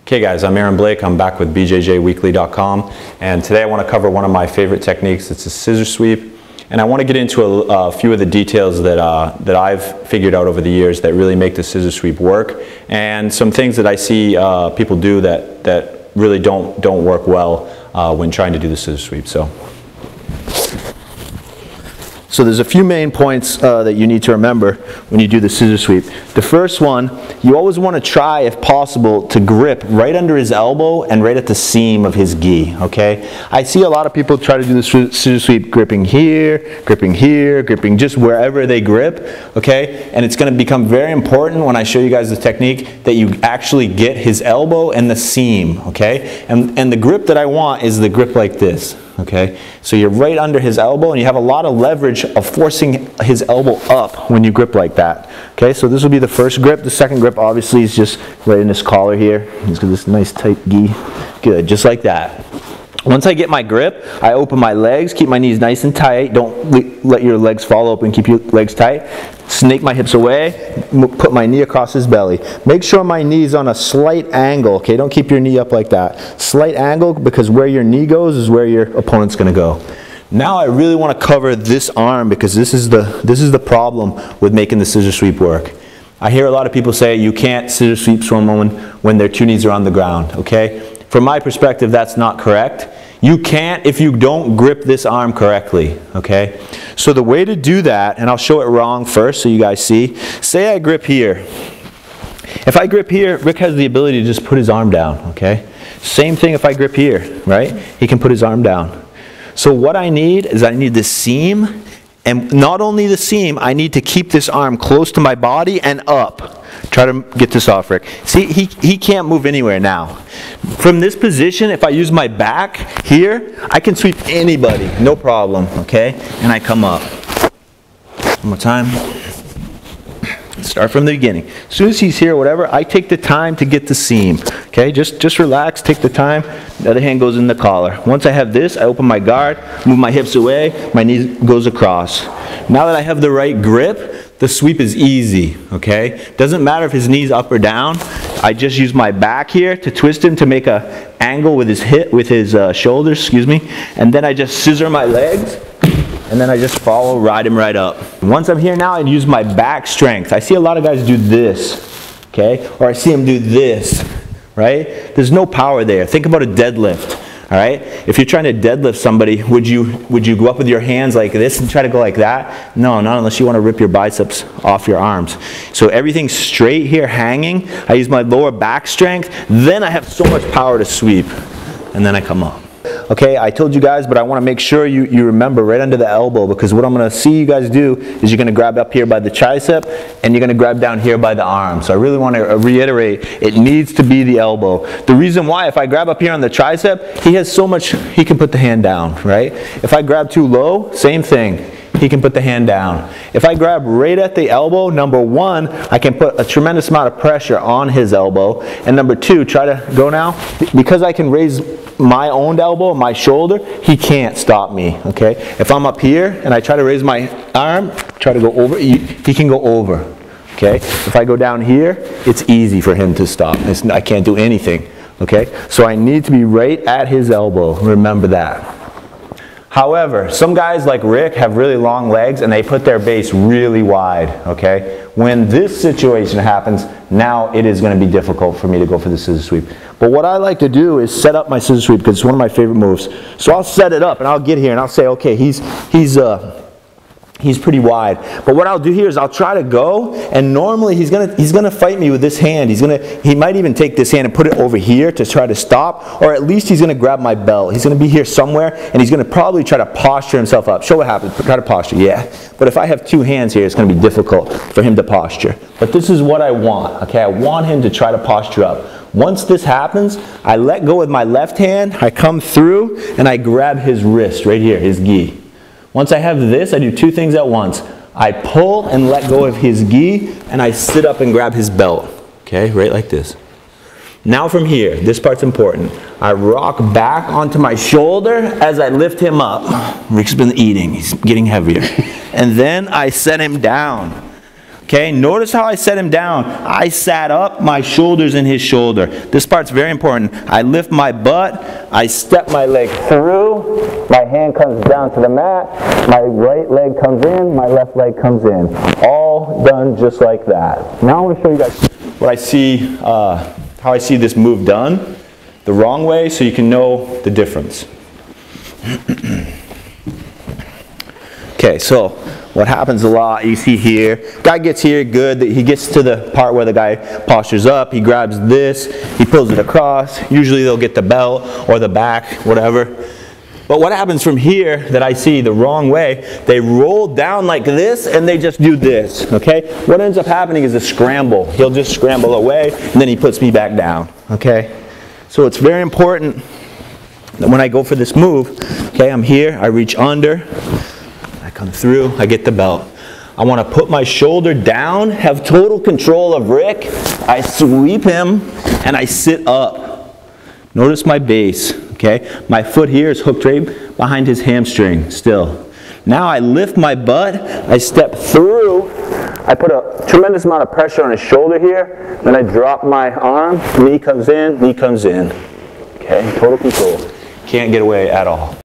Okay guys, I'm Aaron Blake. I'm back with BJJweekly.com, and today I want to cover one of my favorite techniques. It's a scissor sweep, and I want to get into a few of the details that I've figured out over the years that really make the scissor sweep work, and some things that I see people do that really don't work well when trying to do the scissor sweep. So there's a few main points that you need to remember when you do the scissor sweep. The first one, you always want to try, if possible, to grip right under his elbow and right at the seam of his gi, okay? I see a lot of people try to do the scissor sweep gripping here, gripping just wherever they grip, okay? And it's going to become very important when I show you guys the technique that you actually get his elbow and the seam, okay? And the grip that I want is the grip like this. Okay, so you're right under his elbow and you have a lot of leverage of forcing his elbow up when you grip like that. Okay, so this will be the first grip. The second grip obviously is just right in his collar here. He's got this nice tight gi. Good, just like that. Once I get my grip, I open my legs, keep my knees nice and tight. Don't let your legs fall open, keep your legs tight. Snake my hips away, put my knee across his belly. Make sure my knee's on a slight angle, okay? Don't keep your knee up like that. Slight angle, because where your knee goes is where your opponent's gonna go. Now I really wanna cover this arm, because this is the problem with making the scissor sweep work. I hear a lot of people say you can't scissor sweep someone when their two knees are on the ground, okay? From my perspective, that's not correct. You can't if you don't grip this arm correctly, okay? So the way to do that, and I'll show it wrong first so you guys see. Say I grip here. If I grip here, Rick has the ability to just put his arm down, okay? Same thing if I grip here, right? He can put his arm down. So what I need is I need the seam, and not only the seam, I need to keep this arm close to my body and up. Try to get this off, Rick. See, he can't move anywhere now. From this position, if I use my back here, I can sweep anybody, no problem, okay? And I come up. One more time. Start from the beginning. As soon as he's here, whatever, I take the time to get the seam, okay? Just relax, take the time. The other hand goes in the collar. Once I have this, I open my guard, move my hips away, my knee goes across. Now that I have the right grip, the sweep is easy, okay? Doesn't matter if his knee's up or down. I just use my back here to twist him to make a angle with his hip, with his shoulders, excuse me. And then I just scissor my legs, and then I just follow, ride him right up. Once I'm here now, I use my back strength. I see a lot of guys do this, okay? Or I see them do this, right? There's no power there. Think about a deadlift. All right, if you're trying to deadlift somebody, would you go up with your hands like this and try to go like that? No, not unless you want to rip your biceps off your arms. So everything's straight here, hanging. I use my lower back strength. Then I have so much power to sweep, and then I come up. Okay, I told you guys, but I want to make sure you remember right under the elbow, because what I'm going to see you guys do is you're going to grab up here by the tricep and you're going to grab down here by the arm. So I really want to reiterate, it needs to be the elbow. The reason why, if I grab up here on the tricep, he has so much, he can put the hand down, right? If I grab too low, same thing. He can put the hand down. If I grab right at the elbow, number one, I can put a tremendous amount of pressure on his elbow. And number two, try to go now. Because I can raise my own elbow, my shoulder, he can't stop me, okay? If I'm up here and I try to raise my arm, try to go over, he can go over, okay? If I go down here, it's easy for him to stop. I can't do anything, okay? So I need to be right at his elbow. Remember that. However, some guys like Rick have really long legs and they put their base really wide, okay? When this situation happens, now it is going to be difficult for me to go for the scissor sweep. But what I like to do is set up my scissor sweep, because it's one of my favorite moves. So I'll set it up and I'll get here and I'll say, okay, he's pretty wide. But what I'll do here is I'll try to go, and normally he's gonna fight me with this hand. He might even take this hand and put it over here to try to stop, or at least he's gonna grab my belt. He's gonna be here somewhere, and he's gonna probably try to posture himself up. Show what happens. Try to posture, yeah. But if I have two hands here, it's gonna be difficult for him to posture. But this is what I want, okay? I want him to try to posture up. Once this happens, I let go with my left hand, I come through, and I grab his wrist right here, his gi. Once I have this, I do two things at once. I pull and let go of his gi, and I sit up and grab his belt. Okay, right like this. Now from here, this part's important. I rock back onto my shoulder as I lift him up. Rick's been eating, he's getting heavier. And then I set him down. Okay, notice how I set him down. I sat up, my shoulder's in his shoulder. This part's very important. I lift my butt, I step my leg through, my hand comes down to the mat, my right leg comes in, my left leg comes in. All done just like that. Now I want to show you guys what I see, how I see this move done the wrong way so you can know the difference. Okay, so what happens a lot, you see here, guy gets here, good, he gets to the part where the guy postures up, he grabs this, he pulls it across, usually they'll get the belt or the back, whatever. But what happens from here that I see the wrong way, they roll down like this and they just do this, okay? What ends up happening is a scramble. He'll just scramble away and then he puts me back down, okay? So it's very important that when I go for this move, okay, I'm here, I reach under, I come through, I get the belt. I want to put my shoulder down, have total control of Rick, I sweep him, and I sit up. Notice my base, okay? My foot here is hooked right behind his hamstring still. Now I lift my butt, I step through, I put a tremendous amount of pressure on his shoulder here, then I drop my arm, knee comes in, okay? Total control. Can't get away at all.